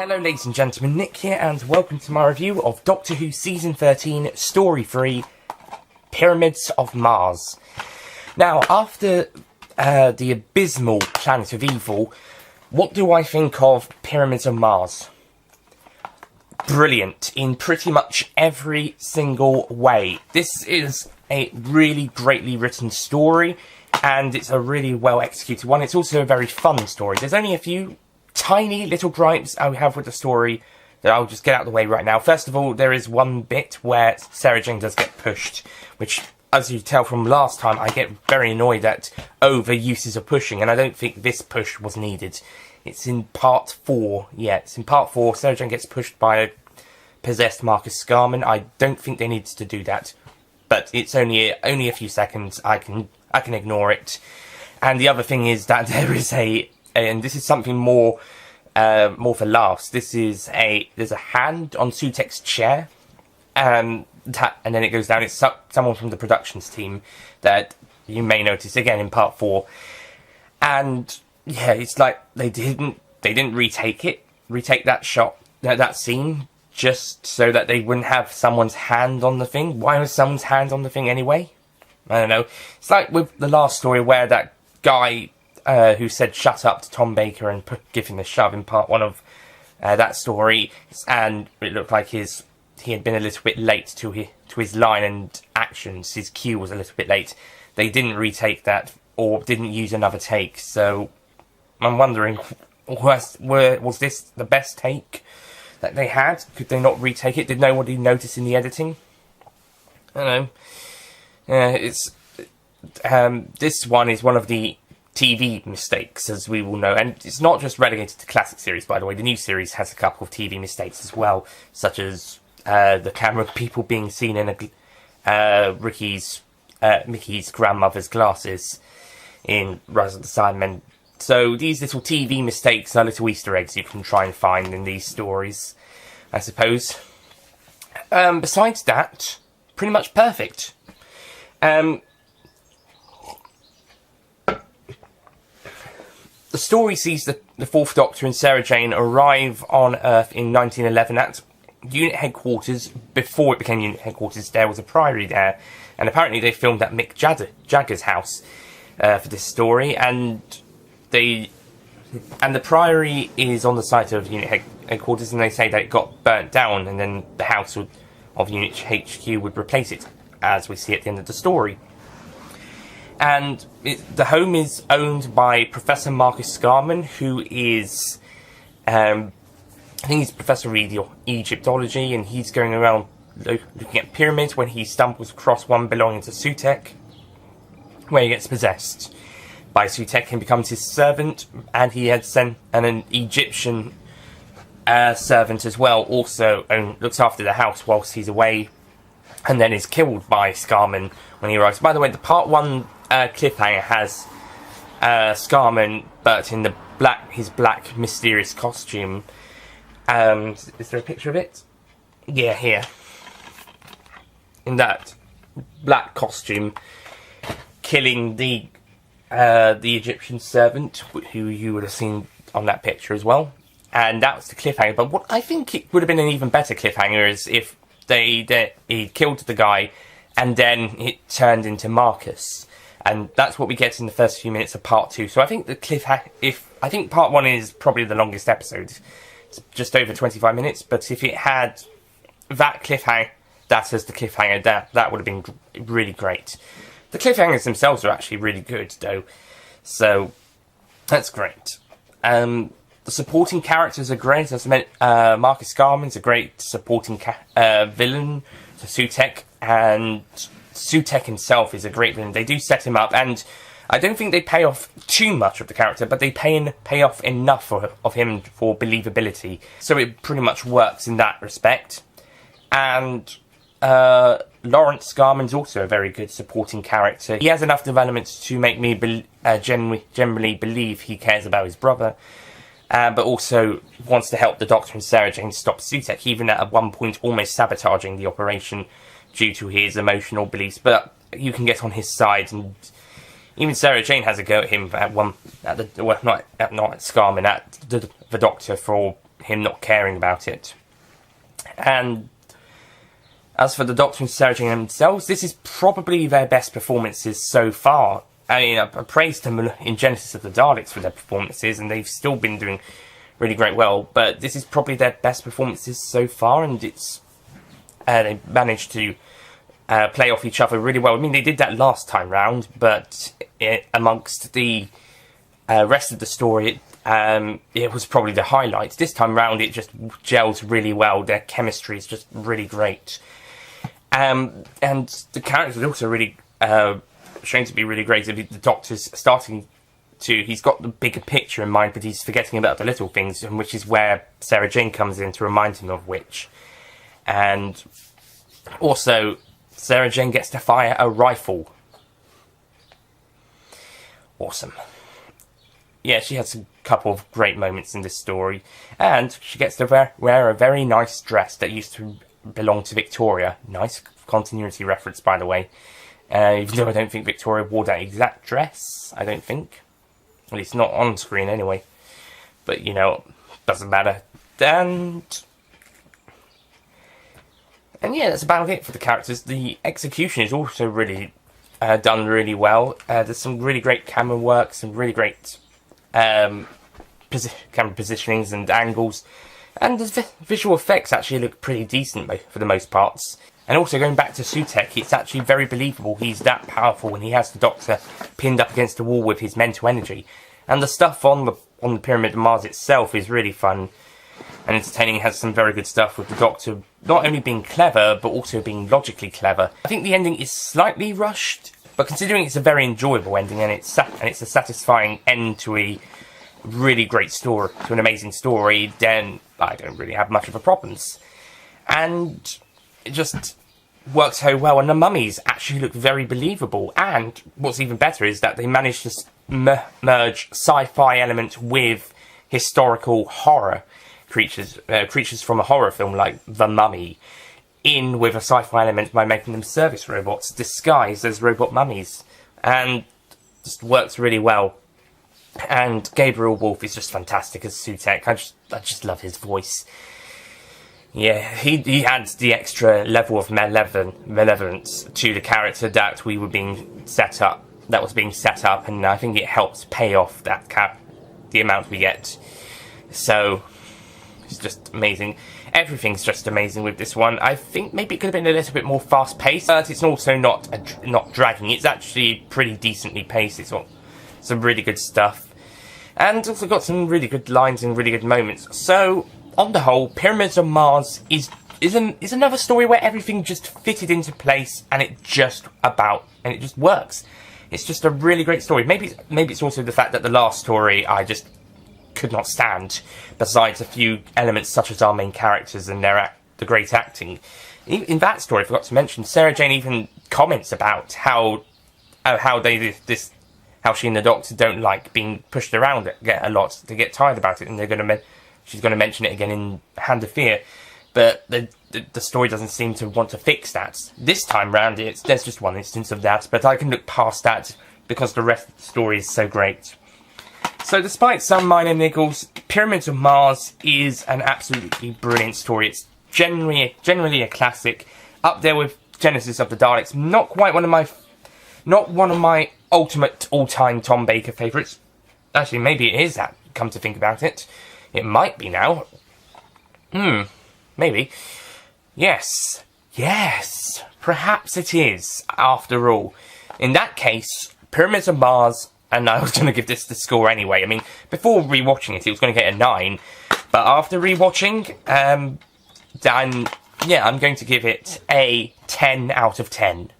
Hello ladies and gentlemen, Nick here and welcome to my review of Doctor Who Season 13, Story 3, Pyramids of Mars. Now, after the abysmal Planet of Evil, what do I think of Pyramids of Mars? Brilliant in pretty much every single way. This is a really greatly written story and it's a really well executed one. It's also a very fun story. There's only a few tiny little gripes I have with the story that I'll just get out of the way right now. First of all, there is one bit where Sarah Jane does get pushed, which, as you tell from last time, I get very annoyed at overuses of pushing, and I don't think this push was needed. It's in part 4, yeah, it's in part 4, Sarah Jane gets pushed by a possessed Marcus Scarman. I don't think they needed to do that, but it's only a few seconds, I can ignore it. And the other thing is that there is and this is something more for laughs. There's a hand on Sutek's chair, and then it goes down. It's someone from the productions team that you may notice again in part 4, and yeah, it's like they didn't retake that shot, that scene, just so that they wouldn't have someone's hand on the thing. Why was someone's hand on the thing anyway? I don't know. It's like with the last story where that guy who said shut up to Tom Baker and give him a shove in part 1 of that story, and it looked like he had been a little bit late to his line and actions. His cue was a little bit late. They didn't retake that or didn't use another take, so I'm wondering, was this the best take that they had? Could they not retake it? Did nobody notice in the editing? I don't know. This one is one of the TV mistakes, as we will know, and it's not just relegated to classic series, by the way. The new series has a couple of TV mistakes as well, such as the camera people being seen in Mickey's grandmother's glasses in Rise of the Cybermen. So these little TV mistakes are little Easter eggs you can try and find in these stories, I suppose. Besides that, pretty much perfect. The story sees the Fourth Doctor and Sarah Jane arrive on Earth in 1911 at unit headquarters. Before it became unit headquarters, there was a priory there, and apparently they filmed at Mick Jagger's house for this story, and the priory is on the site of unit headquarters, and they say that it got burnt down, and then the house of unit HQ would replace it, as we see at the end of the story. And the home is owned by Professor Marcus Scarman, who is, I think he's Professor of Egyptology, and he's going around looking at pyramids when he stumbles across one belonging to Sutek, where he gets possessed by Sutek and becomes his servant, and he had sent an Egyptian servant as well, also looks after the house whilst he's away, and then is killed by Scarman when he arrives. By the way, the part 1 cliffhanger has Scarman, but in his black mysterious costume. Is there a picture of it? Yeah, here. In that black costume, killing the Egyptian servant, who you would have seen on that picture as well. And that was the cliffhanger. But what I think it would have been an even better cliffhanger is if he killed the guy, and then it turned into Marcus. And that's what we get in the first few minutes of part 2. So I think I think part 1 is probably the longest episode. It's just over 25 minutes. But if it had that cliffhanger, that as the cliffhanger, that would have been really great. The cliffhangers themselves are actually really good, though. So that's great. The supporting characters are great. As I meant, Marcus Scarman's a great supporting villain to Sutek, and Sutek himself is a great villain. They do set him up, and I don't think they pay off too much of the character, but they pay off enough of him for believability. So it pretty much works in that respect. And Lawrence Scarman's also a very good supporting character. He has enough development to make me generally believe he cares about his brother, but also wants to help the Doctor and Sarah Jane stop Sutek, even at one point almost sabotaging the operation due to his emotional beliefs. But you can get on his side, and even Sarah Jane has a go at him not at Scarman, at the Doctor for him not caring about it. And as for the Doctor and Sarah Jane themselves, this is probably their best performances so far. I mean, I praised them in Genesis of the Daleks for their performances, and they've still been doing really great well, but this is probably their best performances so far, and it's they managed to play off each other really well. I mean, they did that last time round, but amongst the rest of the story, it was probably the highlight. This time round, it just gels really well. Their chemistry is just really great. And the characters are also really shown to be really great. The Doctor's starting to... He's got the bigger picture in mind, but he's forgetting about the little things, and which is where Sarah Jane comes in to remind him of which. And also, Sarah Jane gets to fire a rifle. Awesome. Yeah, she has a couple of great moments in this story. And she gets to wear a very nice dress that used to belong to Victoria. Nice continuity reference, by the way. Even though I don't think Victoria wore that exact dress. I don't think. At least not on screen, anyway. But, you know, doesn't matter. And yeah, that's about it for the characters. The execution is also really done really well. There's some really great camera work, some really great camera positionings and angles. And the visual effects actually look pretty decent for the most parts. And also, going back to Sutekh, it's actually very believable he's that powerful when he has the Doctor pinned up against the wall with his mental energy. And the stuff on the Pyramid of Mars itself is really fun and entertaining. It has some very good stuff with the Doctor not only being clever, but also being logically clever. I think the ending is slightly rushed, but considering it's a very enjoyable ending and it's a satisfying end to a really great story, to an amazing story, then I don't really have much of a problems. And it just works so well, and the mummies actually look very believable. And what's even better is that they managed to merge sci-fi elements with historical horror creatures from a horror film like The Mummy, in with a sci-fi element by making them service robots disguised as robot mummies, and just works really well. And Gabriel Wolf is just fantastic as Sutekh. I just love his voice. Yeah, he adds the extra level of malevolence to the character that we were being set up. That was being set up, and I think it helps pay off the amount we get. So it's just amazing. Everything's just amazing with this one. I think maybe it could have been a little bit more fast-paced, but it's also not dragging. It's actually pretty decently paced. It's got some really good stuff, and also got some really good lines and really good moments. So, on the whole, Pyramids of Mars is another story where everything just fitted into place, and it just works. It's just a really great story. Maybe it's also the fact that the last story I just could not stand, besides a few elements such as our main characters and the great acting. In that story, I forgot to mention, Sarah Jane even comments about how she and the Doctor don't like being pushed around a lot. They get tired about it, and she's going to mention it again in Hand of Fear. But the story doesn't seem to want to fix that. This time round, there's just one instance of that, but I can look past that because the rest of the story is so great. So despite some minor niggles, Pyramids of Mars is an absolutely brilliant story. It's generally a classic, up there with Genesis of the Daleks. Not one of my ultimate all-time Tom Baker favourites. Actually, maybe it is that, come to think about it. It might be now. Maybe. Yes, perhaps it is, after all. In that case, Pyramids of Mars, and I was going to give this the score anyway. I mean, before rewatching it was going to get a 9, but after rewatching, then, yeah, I'm going to give it a 10 out of 10.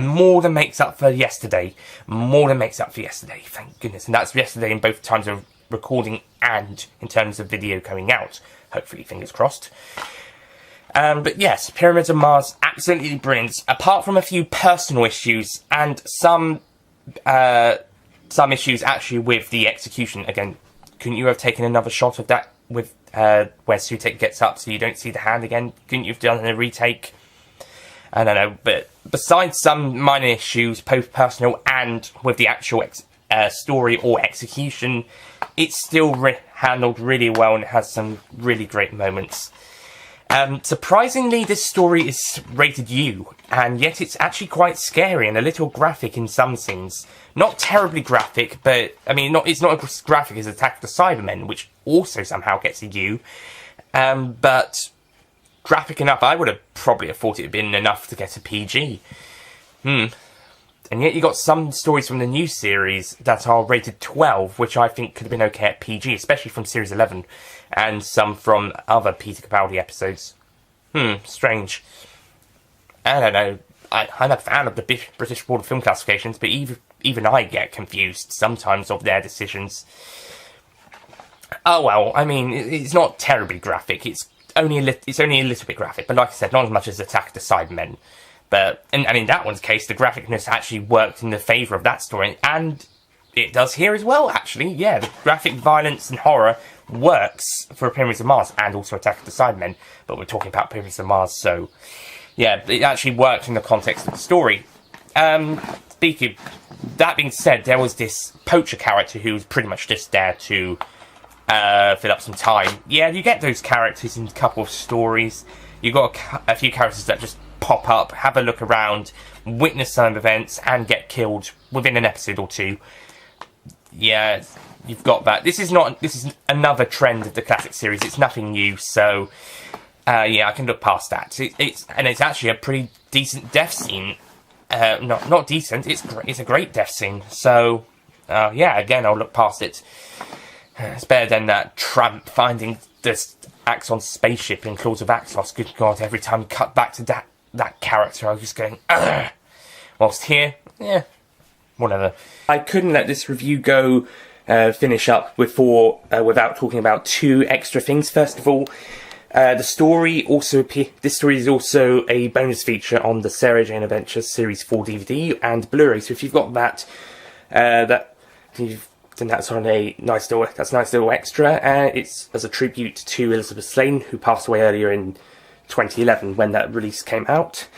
More than makes up for yesterday. Thank goodness. And that's yesterday in both times of recording and in terms of video coming out. Hopefully, fingers crossed. But yes, Pyramids of Mars, absolutely brilliant. Apart from a few personal issues and some some issues actually with the execution. Again, couldn't you have taken another shot of that with where Sutekh gets up so you don't see the hand again? Couldn't you have done a retake? I don't know, but besides some minor issues, both personal and with the actual story or execution, it's still handled really well and has some really great moments. Surprisingly, this story is rated U, and yet it's actually quite scary and a little graphic in some scenes. Not terribly graphic, but, I mean, it's not as graphic as Attack of the Cybermen, which also somehow gets a U. But graphic enough, I would have probably thought it had been enough to get a PG. And yet you got some stories from the new series that are rated 12, which I think could have been okay at PG, especially from Series 11, and some from other Peter Capaldi episodes. Strange. I don't know. I'm a fan of the British Board of Film Classifications, but even I get confused sometimes of their decisions. Oh well, I mean, it's not terribly graphic. It's only a little bit graphic, but like I said, not as much as Attack of the Cybermen. But, and in that one's case, the graphicness actually worked in the favour of that story, and it does here as well, actually. Yeah, the graphic violence and horror works for Pyramids of Mars, and also Attack of the Cybermen, but we're talking about Pyramids of Mars, so yeah, it actually worked in the context of the story. Speaking, that being said, there was this poacher character who was pretty much just there to fill up some time. Yeah, you get those characters in a couple of stories. You got a few characters that just pop up, have a look around, witness some events, and get killed within an episode or two. Yeah, you've got that. This is another trend of the classic series. It's nothing new, so yeah, I can look past that. It's actually a pretty decent death scene. Not decent. It's a great death scene. So yeah, again, I'll look past it. It's better than that tramp finding this Axon spaceship in Claws of Axos. Good God, every time you cut back to that character, I was just going, ugh. Whilst here, yeah, whatever. I couldn't let this review go, finish up without talking about two extra things. First of all, this story is also a bonus feature on the Sarah Jane Adventures Series 4 DVD and Blu-ray. So if you've got that, then that's on a nice little extra. It's as a tribute to Elizabeth Slane, who passed away earlier in 2011 when that release came out.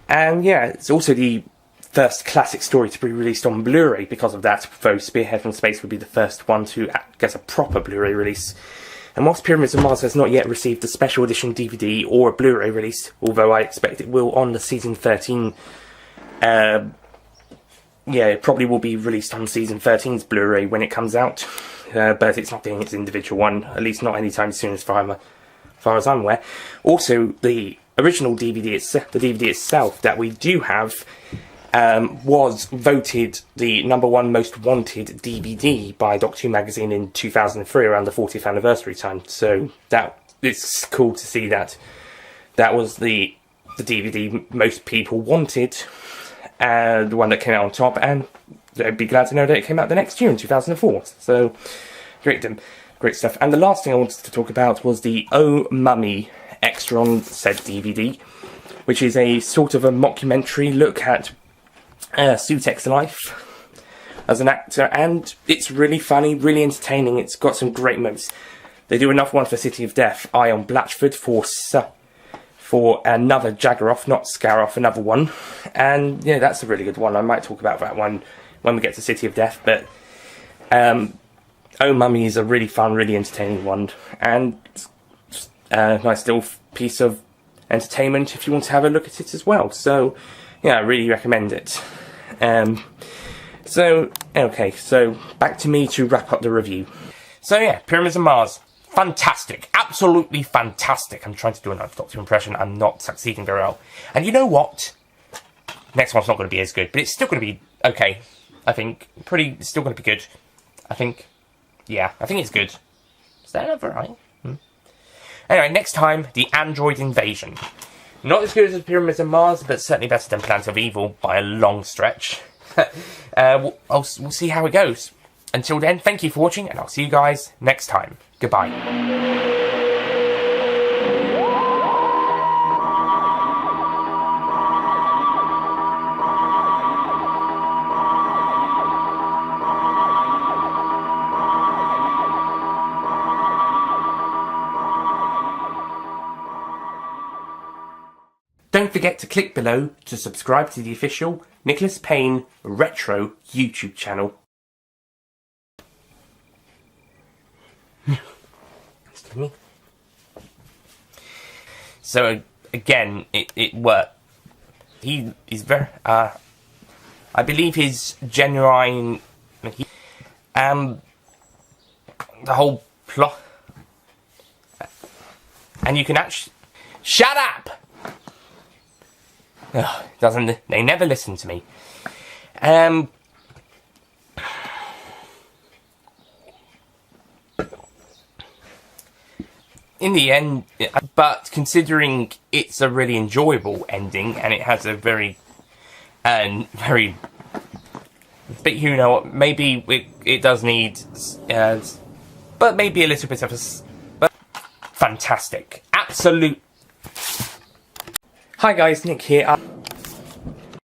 And yeah, it's also the first classic story to be released on Blu-ray because of that, though Spearhead from Space would be the first one to get a proper Blu-ray release. And whilst Pyramids of Mars has not yet received a special edition DVD or a Blu-ray release, although I expect it will on the Season 13, yeah, it probably will be released on Season 13's Blu-ray when it comes out, but it's not doing its individual one, at least not anytime soon as far as I'm aware. Also, the original DVD, the DVD itself that we do have, was voted the #1 most wanted DVD by Doctor Who magazine in 2003, around the 40th anniversary time. So it's cool to see that was the DVD most people wanted, the one that came out on top, and I'd be glad to know that it came out the next year in 2004. So great stuff. And the last thing I wanted to talk about was the Oh Mummy extra on said DVD, which is a sort of a mockumentary look at Sutekh's life as an actor, and it's really funny, really entertaining. It's got some great moments. They do another one for City of Death, Eye on Blatchford, for another Jaggeroff, not Scaroff, another one. And yeah, that's a really good one. I might talk about that one when we get to City of Death, but Oh Mummy is a really fun, really entertaining one, and a nice little piece of entertainment if you want to have a look at it as well. So yeah, I really recommend it. So back to me to wrap up the review. So yeah, Pyramids of Mars. Fantastic. Absolutely fantastic. I'm trying to do another Doctor impression. I'm not succeeding very well. And you know what? Next one's not going to be as good, but it's still going to be okay. I think. It's still going to be good. I think. Yeah, I think it's good. Is that not right? Anyway, next time, the Android Invasion. Not as good as the Pyramids of Mars, but certainly better than Planet of Evil by a long stretch. We'll see how it goes. Until then, thank you for watching, and I'll see you guys next time. Goodbye. Don't forget to click below to subscribe to the official Nicholas Payne Retro YouTube channel. So again, it worked. He's very I believe his genuine the whole plot, and you can actually shut up. Ugh, they never listen to me. In the end, but considering it's a really enjoyable ending and it has a very, but you know what, maybe it does need, but maybe a little bit of but fantastic, absolute. Hi guys, Nick here.